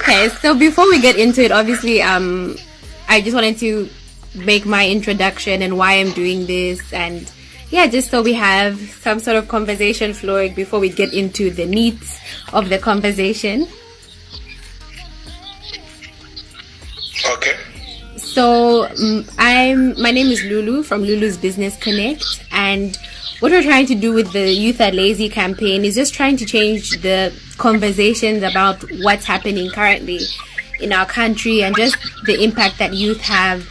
Okay, so before we get into it, obviously, I just wanted to make my introduction and why I'm doing this, and yeah, just so we have some sort of conversation flowing before we get into the meat of the conversation. Okay. So my name is Lulu from Lulu's Business Connect, and what we're trying to do with the Youth Are Lazy campaign is just trying to change the conversations about what's happening currently in our country and just the impact that youth have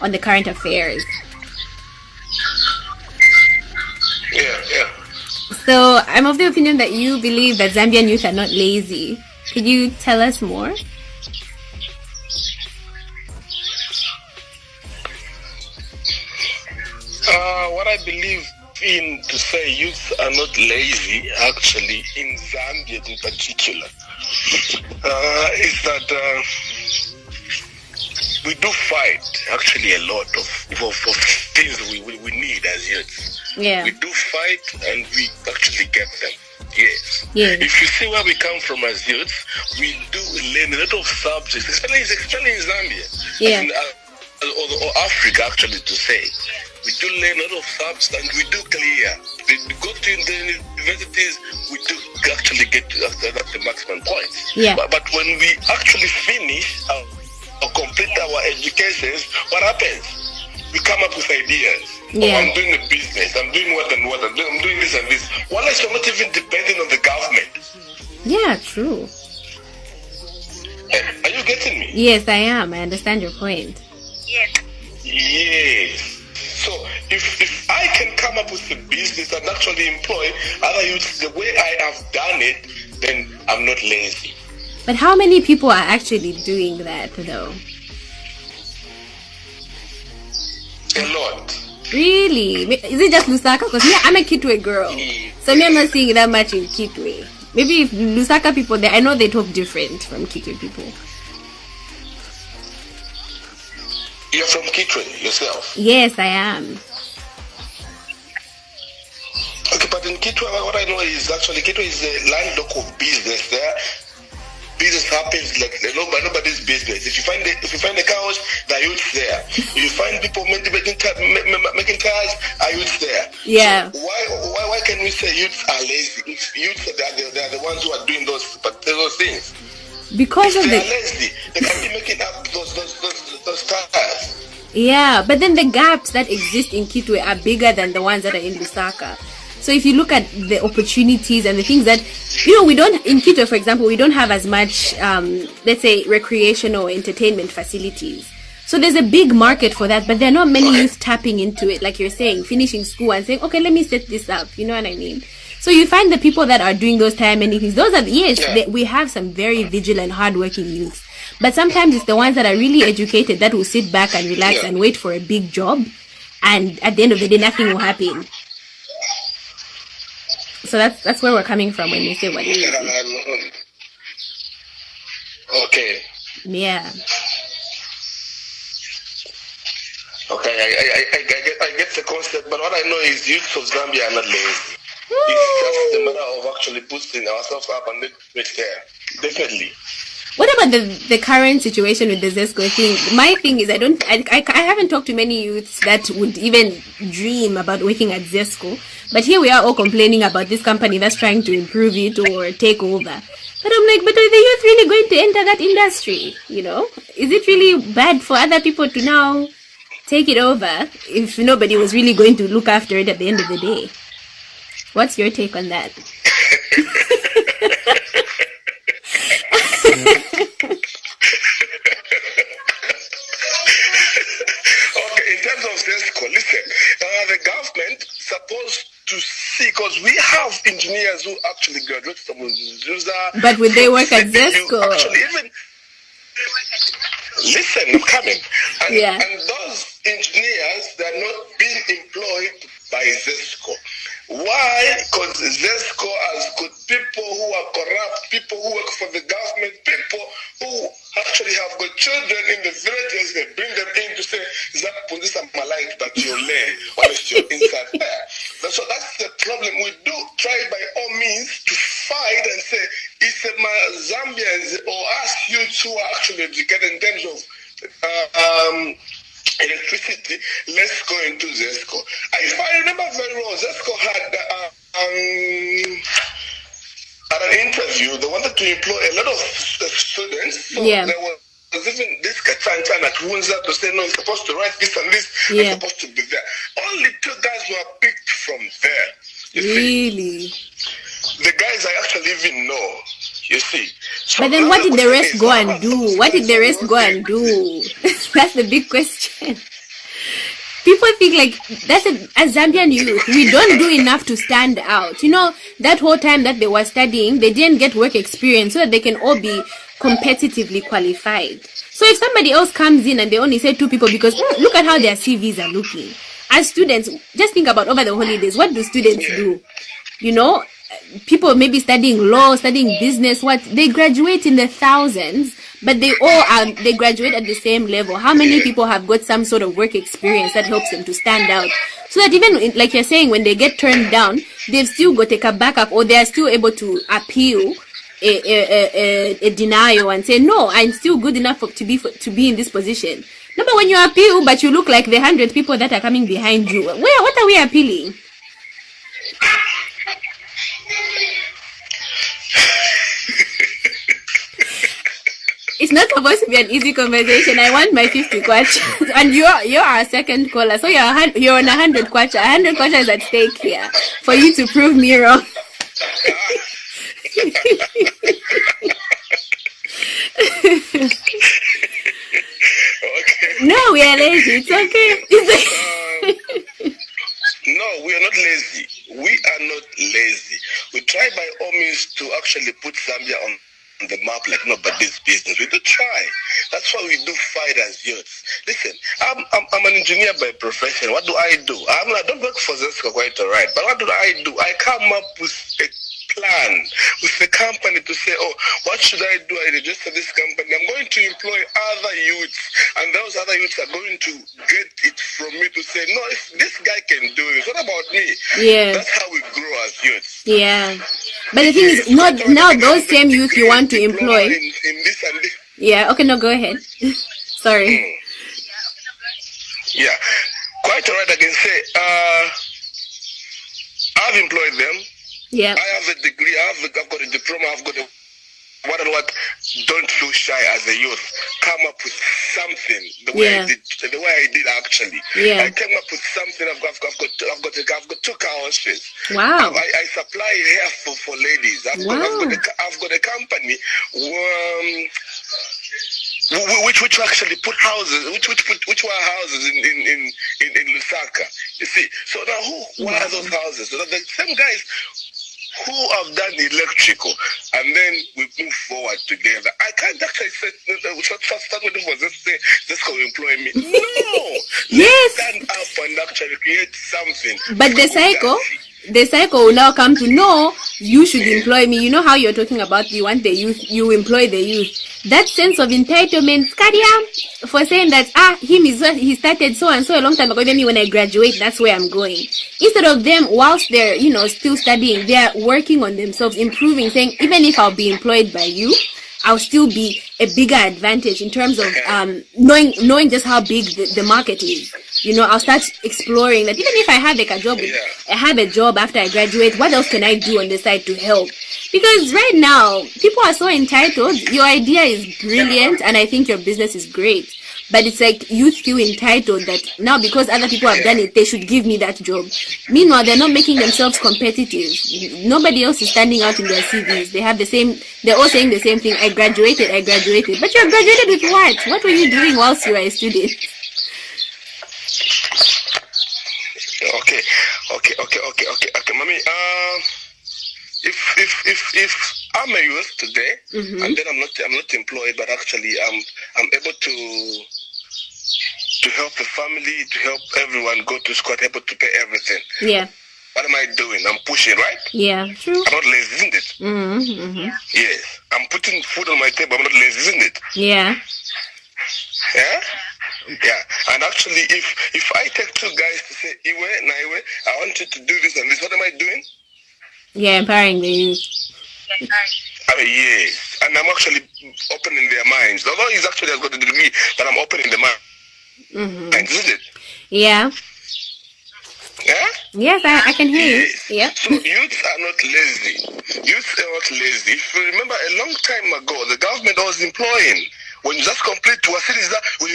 on the current affairs. Yeah. So I'm of the opinion that you believe that Zambian youth are not lazy. Could you tell us more? What I believe in to say youth are not lazy, actually, in Zambia in particular, is that we do fight actually a lot of things we need as youths. Yeah. We do fight and we actually get them. Yes. Yeah. If you see where we come from as youths, we do learn a lot of subjects, especially in Zambia. Yeah. And, or Africa, actually, to say. We do learn a lot of subjects and we do clear. We go to the universities, we do actually get to the maximum points. Yeah. But when we actually finish or complete our educations, what happens? We come up with ideas. Yeah. Oh, I'm doing a business, I'm doing what and what, I'm doing this and this. Unless you're not even depending on the government. Yeah, true. Are you getting me? Yes, I am. I understand your point. Yes. So if I can come up with a business and actually employ other youths the way I have done it, then I'm not lazy. But how many people are actually doing that, though? A lot. Really? Is it just Lusaka? Because I'm a Kitwe girl, so I'm not seeing that much in Kitwe. Maybe if Lusaka people, I know they talk different from Kitwe people. You're from Kitwe yourself? Yes, I am. Okay, but in Kitwe, what I know is actually Kitwe is a landlock of business there. Business happens like nobody's business. If you find the cows, there are youths there. If you find people making cars, are youths there. Yeah. So why can we say youths are lazy? If youths they are the ones who are doing those things. Because if of they are lazy, they can be making up those cars. Yeah, but then the gaps that exist in Kitwe are bigger than the ones that are in Lusaka. So if you look at the opportunities and the things that, we don't, in Kitwe, for example, we don't have as much, let's say, recreational or entertainment facilities. So there's a big market for that, but there are not many youth tapping into it, like you're saying, finishing school and saying, okay, let me set this up. You know what I mean? So you find the people that are doing those time many things, those are, we have some very vigilant, hardworking youth. But sometimes it's the ones that are really educated that will sit back and relax and wait for a big job. And at the end of the day, nothing will happen. So that's where we're coming from when we say what it is. Okay. Yeah. Okay, I get the concept, but what I know is youths of Zambia are not lazy. It's just a matter of actually boosting ourselves up and make there. Definitely. What about the current situation with the ZESCO thing? My thing is I haven't talked to many youths that would even dream about working at ZESCO. But here we are all complaining about this company that's trying to improve it or take over. But I'm like, but are the youth really going to enter that industry? Is it really bad for other people to now take it over if nobody was really going to look after it at the end of the day? What's your take on that? Okay, in terms of ZESCO, listen, the government supposed to see, because we have engineers who actually graduate from ZUSA. But would they work at ZESCO? Actually, even listen, I'm coming. And those engineers, they're not being employed by ZESCO. Why? Because ZESCO has got people who are corrupt, people who work for the government, people who actually have got children in the villages. They bring them in to say, this is my life, but you learn whilst you're inside there. So that's the problem. We do try by all means to fight and say, it's a Zambians or us youths who are actually educated in terms of electricity, let's go into ZESCO. If I remember very well, ZESCO had at an interview, they wanted to employ a lot of students. So there was even this Kachancha at Hunza to say, no, you're supposed to write this and this, you're supposed to be there. Only 2 guys were picked from there. Really? The guys I actually even know, you see. So but then what did the rest go and do? What did the rest go and do? That's the big question. People think like, as Zambian youth, we don't do enough to stand out. You know, that whole time that they were studying, they didn't get work experience so that they can all be competitively qualified. So if somebody else comes in and they only say 2 people, because look at how their CVs are looking. As students, just think about over the holidays, what do students do? You know, people maybe studying law, studying business, they graduate in the thousands, but they graduate at the same level. How many people have got some sort of work experience that helps them to stand out? So that even, like you're saying, when they get turned down, they've still got a backup, or they are still able to appeal a denial and say, no, I'm still good enough to be in this position. No, but when you appeal, but you look like the 100 people that are coming behind you, what are we appealing? It's not supposed to be an easy conversation. I want my 50 kwacha. And you're our second caller. So you're on 100 kwacha. 100 kwacha is at stake here for you to prove me wrong. No, we are lazy. It's okay. No, we are not lazy. We are not lazy. We try by all means to actually put Zambia on the map like nobody's business. We do try. That's why we do fight as youths. Listen, I'm an engineer by profession. What do? I don't work for ZESCO quite all right. But what do? I come up with a plan with the company to say, oh, what should I do? I register this company. I'm going to employ other youths, and those other youths are going to get it from me to say, no, if this guy can do it, what about me? Yeah. That's how we grow as youths. Yeah. But the thing is, not now those same youth you want to employ. In this and this. Yeah, okay, no, go ahead. Sorry. Yeah. Quite alright, I can say, I've employed them. Yeah. I have a degree, I've got a diploma, I've got a what and what. Don't feel shy as a youth. Come up with something the way I did actually. Yeah. I came up with something. I've got 2 houses. Wow. I supply hair for ladies. I've got a company which actually put houses, which were houses in Lusaka. You see. So now who are those houses? So the same guys who have done electrical, and then we move forward together. I can't actually say, start with for this will employ me. No! Yes! Stand up and actually create something. But the cycle will now come to know you should employ me. You know how you're talking about you want the youth, you employ the youth. That sense of entitlement, Skadia, for saying that, he started so and so a long time ago, even when I graduate, that's where I'm going. Instead of them, whilst they're, still studying, they're working on themselves, improving, saying, even if I'll be employed by you, I'll still be a bigger advantage in terms of knowing just how big the market is. I'll start exploring that even if I have a job after I graduate, what else can I do on the side to help? Because right now, people are so entitled. Your idea is brilliant and I think your business is great. But it's like you feel entitled that now because other people have done it, they should give me that job. Meanwhile, they're not making themselves competitive. Nobody else is standing out in their CVs. They're all saying the same thing. I graduated. But you're graduated with what? What were you doing whilst you were a student? Okay, mommy. If I'm a youth today, and then I'm not employed, but actually I'm able to help the family, to help everyone go to school, able to pay everything. Yeah. What am I doing? I'm pushing, right? Yeah, true. I'm not lazy, isn't it? Mm-hmm. Yes. I'm putting food on my table. I'm not lazy, isn't it? Yeah. Yeah? Yeah. And actually, if I take 2 guys to say, Iwe, Naiwe, I want you to do this and this, what am I doing? Yeah, empowering the youth. Yes, and I'm actually opening their minds. Although he's actually has got a degree, but I'm opening the mind. Isn't it? Yeah. Yeah? Yes, I can hear Yes. you. Yeah. So youths are not lazy. Youths are not lazy. If you remember a long time ago, the government was employing. When you just complete to a citizen, we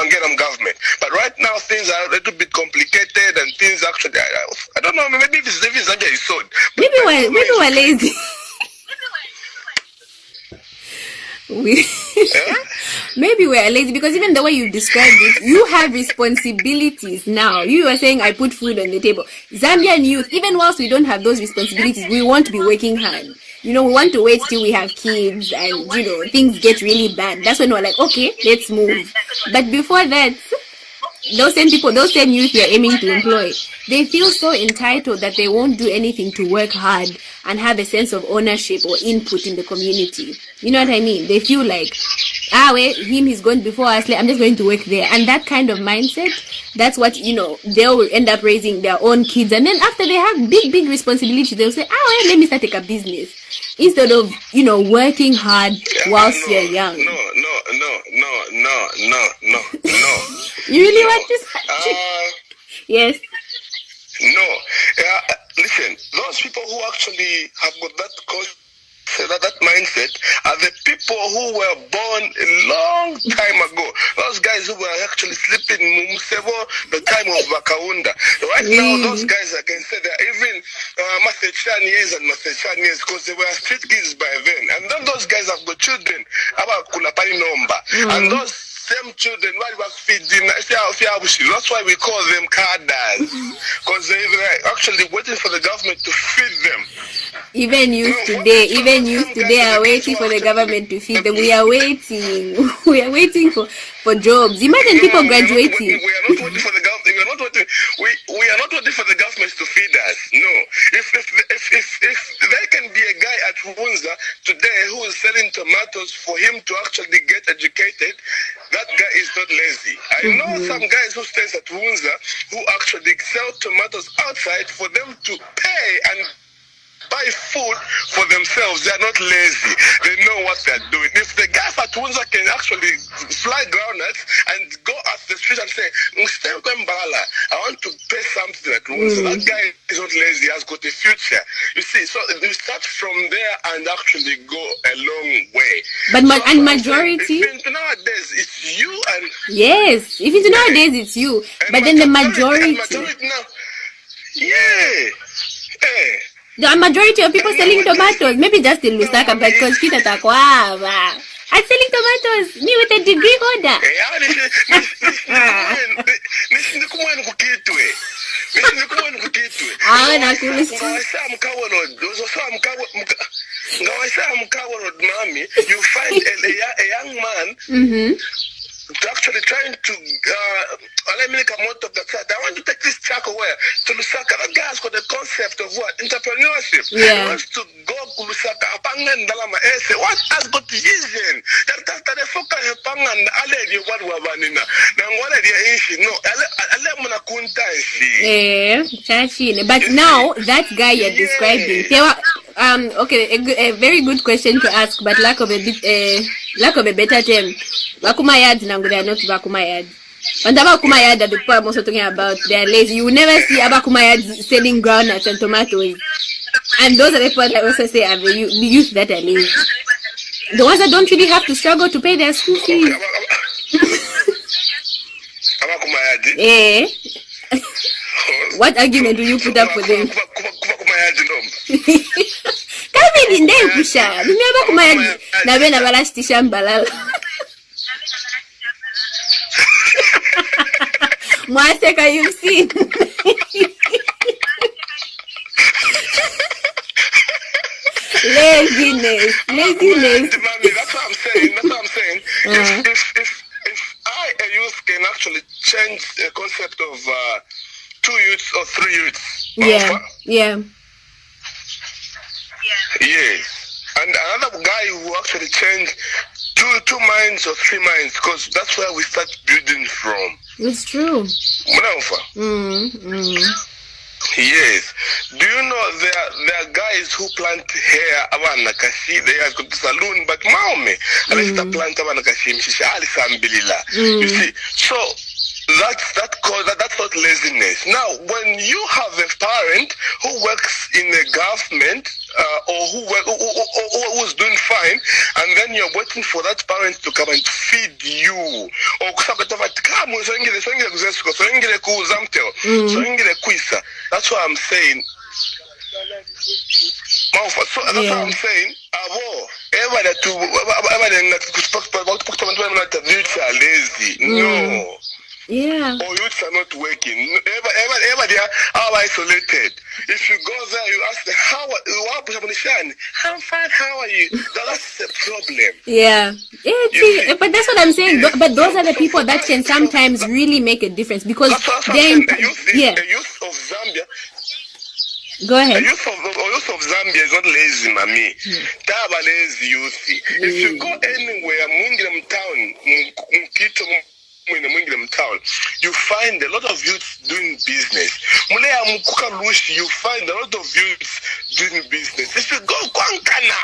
get them government. But right now things are a little bit complicated and things actually, I don't know, maybe it's Zambia is sold. Maybe we're lazy. Maybe we're lazy because even the way you described it, you have responsibilities now. You were saying I put food on the table. Zambian youth, even whilst we don't have those responsibilities, we want to be working hard. We want to wait till we have kids and things get really bad. That's when we're like, okay, let's move. But before that, those same people, those same youth you're aiming to employ, they feel so entitled that they won't do anything to work hard and have a sense of ownership or input in the community. You know what I mean? They feel like, he's going before us, I'm just going to work there. And that kind of mindset, that's what, they will end up raising their own kids. And then after they have big responsibility, they'll say, let me start a business. Instead of, working hard whilst you're young. No. You really want to? Yes. No. Listen, those people who actually have got that mindset are the people who were born a long time ago. Those guys who were actually sleeping in Musevo, the time of Bakaunda. Right now, those guys, I can say they're even Mathechan years and Mathechan years because they were street kids by then. And then those guys have got children. And those same children, why we are feeding, that's why we call them cadres. Because they're actually waiting for the government to feed them. Even youth today are waiting for the government to feed them. We are waiting. We are waiting for jobs. Imagine people graduating. We are not waiting for the government. We are not waiting for the government to feed us. No. If there can be a guy at Wunza today who is selling tomatoes for him to actually get educated, that guy is not lazy. I know some guys who stays at Wunza who actually sell tomatoes outside for them to pay and buy food for themselves. They are not lazy. They know what they are doing. If the guy at Wunza can actually fly groundnuts and go at the street and say, I want to pay something at Wunza, that guy is not lazy. He has got a future. You see, so we start from there and actually go a long way. But majority, nowadays it's you and yes. If it's nowadays it's you, but then the majority now, yeah. The majority of people selling tomatoes, maybe just in Lusaka, but because kita takwava. I'm selling tomatoes, me with a degree holder. You find a young man actually trying to let me make a motto of the fact I want to take this truck away to Lusaka. That guy has got the concept of what? Entrepreneurship. Yeah. He wants to go to Lusaka. What has got vision? That the focus pangan ale di what wabanina. Nangwala di ishi no. Ale muna kunta ishi. But now that guy you're describing, okay, a very good question to ask, but lack of a better term. Bakumayad nangu, they are not bakumayad. And abakumayad that the people are also talking about, they are lazy. You will never see abakumayad selling groundnuts and tomatoes. And those are the people that also say are the youth that are lazy. The ones that don't really have to struggle to pay their school fees. What argument do you put up for them? Kami ndio kusha. Nimeba kumayadi na bena balashtisha mbalala. Mwaseka, you've seen. Laziness. That's what I'm saying. If I, a youth, can actually change the concept of 2 youths or 3 youths. Yeah. Yes. And another guy who actually changed two minds or 3 minds, because that's where we start building from. It's true. Yes. Do you know there are guys who plant hair abana kashi, they have got the saloon, but maume alista plant abana kashi mshisha alisambilila. You see, so that's not laziness. Now, when you have a parent who works in the government or who's doing fine, and then you're waiting for that parent to come and feed you, or that's what I'm saying. So that's what I'm saying. Lazy. No. Yeah. Or youths are not working. Ever they are isolated. If you go there, you ask them, I'm fine, how are you? That's the problem. Yeah. Yeah, but that's what I'm saying. But those are the people that can sometimes really make a difference because they're the youth of Zambia. Go ahead. The youth of Zambia is not lazy, mami. They lazy youth. If you go anywhere, Mwinglam town, town, you find a lot of youths doing business. You find a lot of youths doing business. If you go Kwankana,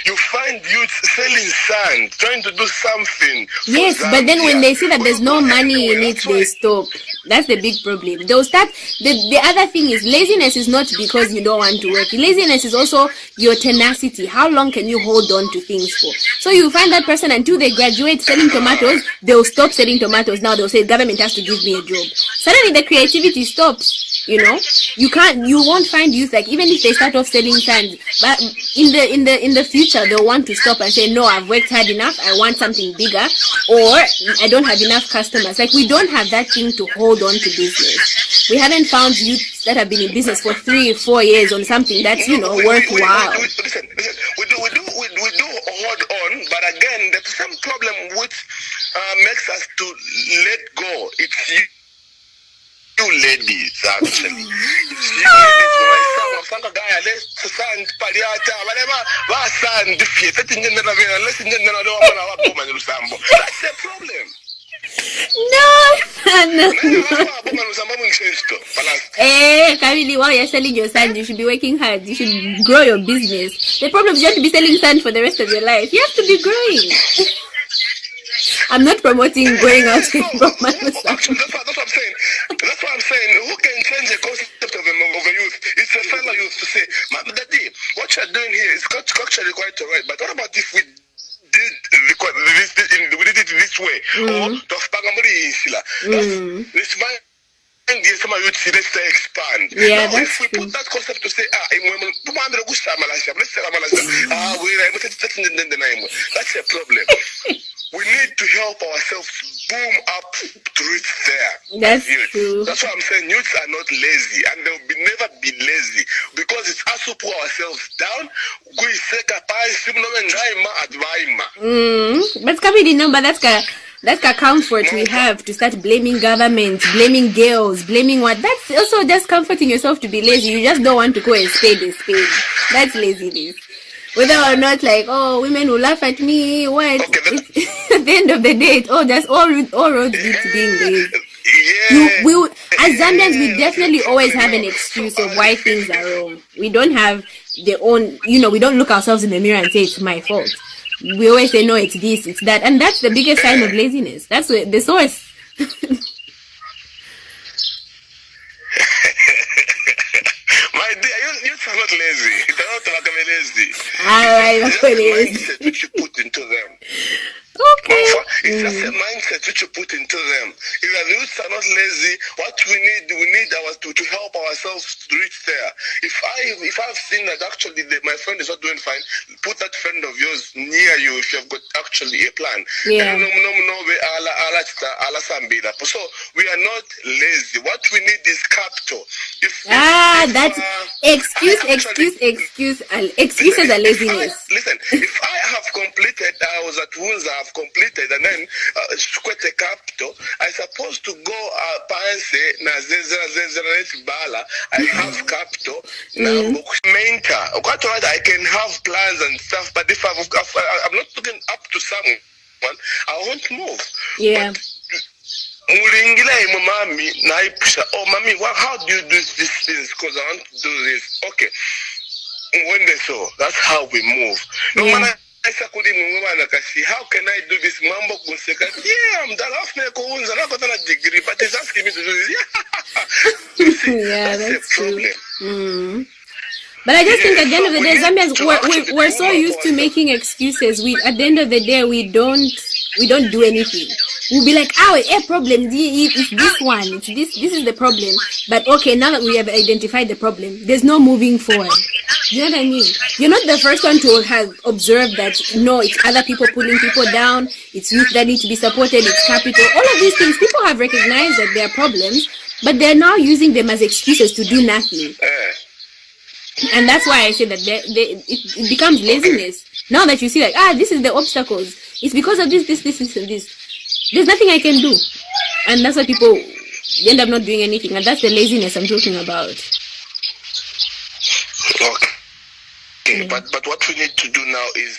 you find youths selling sand, trying to do something. Yes, but then when they see that there's no money in it, they stop. That's the big problem. They'll start. The other thing is laziness is not because you don't want to work. Laziness is also your tenacity. How long can you hold on to things for? So you find that person until they graduate selling tomatoes, they'll stop selling tomatoes. Now they'll say government has to give me a job. Suddenly the creativity stops. You know, you won't find youth like even if they start off selling sand, but in the future they'll want to stop and say no, I've worked hard enough, I want something bigger, or I don't have enough customers. Like we don't have that thing to hold on to business. We haven't found youth that have been in business for 3 or 4 years on something that's worthwhile. Listen, we do hold on, but again the same problem which makes us to let go. It's you ladies, actually. It's you ladies. My guy, let's stand paliata, whatever, stand that's the problem. No. Kamili, while you're selling your sand, you should be working hard. You should grow your business. The problem is you have to be selling sand for the rest of your life. You have to be growing. I'm not promoting going out from that's what I'm saying. That's what I'm saying. Who can change the concept of a youth? It's a fellow youth to say, Daddy, what you're doing here is actually quite alright. But what about if we did it this way? Or let's expand. Yeah, now, if we put that concept to say, that's a problem. We need to help ourselves boom up to reach there. That's true. That's what I'm saying. Youths are not lazy, and they'll never be lazy because it's us who put ourselves down. But Kamili, no, but that's a comfort we have to start blaming government, blaming girls, blaming what. That's also just comforting yourself to be lazy. You just don't want to call a spade a spade. That's laziness. Whether or not, like, oh, women will laugh at me, what? Okay, at the end of the day, that's all roads lead to being lazy. Yeah. As Zambians, we definitely always have an excuse of why things are wrong. We don't have the own, we don't look ourselves in the mirror and say it's my fault. We always say, no, it's this, it's that. And that's the biggest sign of laziness. That's the source. My dear, you're not lazy. They're not lazy. Alright, it's just the mindset which you put into them. Okay. It's just a mindset which you put into them. If the youths are not lazy, what we need to help ourselves to reach there. If I've seen that actually my friend is not doing fine, put that friend of yours near you if you've got actually a plan. Yeah. So we are not lazy. What we need is capital. That's excuses are laziness. Listen, if I have completed, I was at Wunza, I've completed, and then quite a capital, I supposed to go I have capital now. Mentor, quite right, I can have plans and stuff, but if I'm not looking up to someone, I won't move. Yeah. But Mulingila imwe mami naipusha. Oh mami, how do you do these things? Because I want to do this. Okay. When they saw, that's how we move. No matter how can I do this? Mambo kuseka. Yeah, I'm done. I've got a degree, but he's asking me to do this. Yeah, that's true. Mm. But I just think at the end of the day, Zambians we're so used to making excuses. At the end of the day we don't do anything. We'll be like, problem. It's this one. It's this is the problem. But okay, now that we have identified the problem, there's no moving forward. You know what I mean? You're not the first one to have observed that. No, it's other people pulling people down. It's youth that need to be supported. It's capital. All of these things, people have recognized that there are problems, but they're now using them as excuses to do nothing. And that's why I say that it becomes laziness. Now that you see like, this is the obstacles. It's because of this, and this. There's nothing I can do. And that's why people end up not doing anything. And that's the laziness I'm talking about. Okay. But what we need to do now is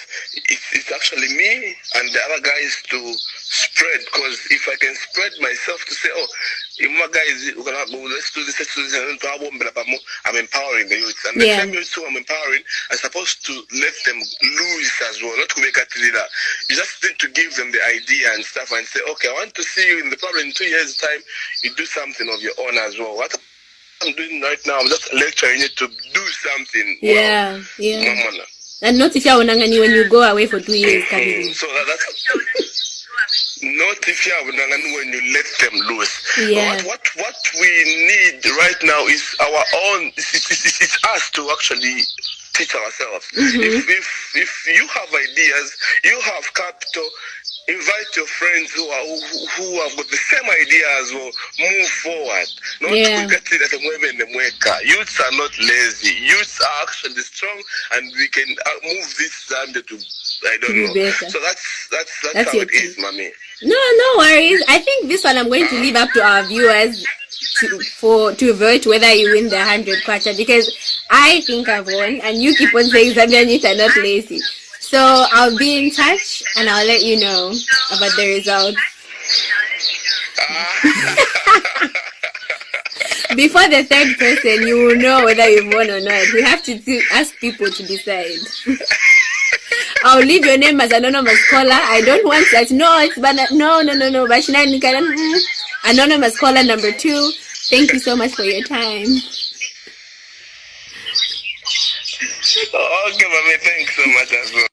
it's actually me and the other guys to spread, because if I can spread myself to say, my guys, let's do this, I'm empowering the youth. And the same youth who I'm empowering, I'm supposed to let them lose as well, not to make a leader. You just need to give them the idea and stuff and say, okay, I want to see you in the problem in 2 years' time, you do something of your own as well. What I'm doing right now, I'm just lecturing you to do something. Yeah. And not if you're when you go away for 2 years. So that's not if you're when you let them loose. Yeah. But what we need right now is our own. It's us to actually teach ourselves. Mm-hmm. If you have ideas, you have capital. Invite your friends who have got the same idea as well. Move forward. Youths are not lazy. Youths are actually strong, and we can move this Zambia to know. Better. So that's how it is, mommy. No worries. I think this one I'm going to leave up to our viewers to vote whether you win the 100 kwacha, because I think I've won, and you keep on saying Zambian youth are not lazy. So I'll be in touch and I'll let you know about the results. Before the third person, you will know whether you've won or not. We have to ask people to decide. I'll leave your name as anonymous caller. I don't want that. No, it's no. Anonymous caller number 2. Thank you so much for your time. Okay, mommy. Thanks so much as well.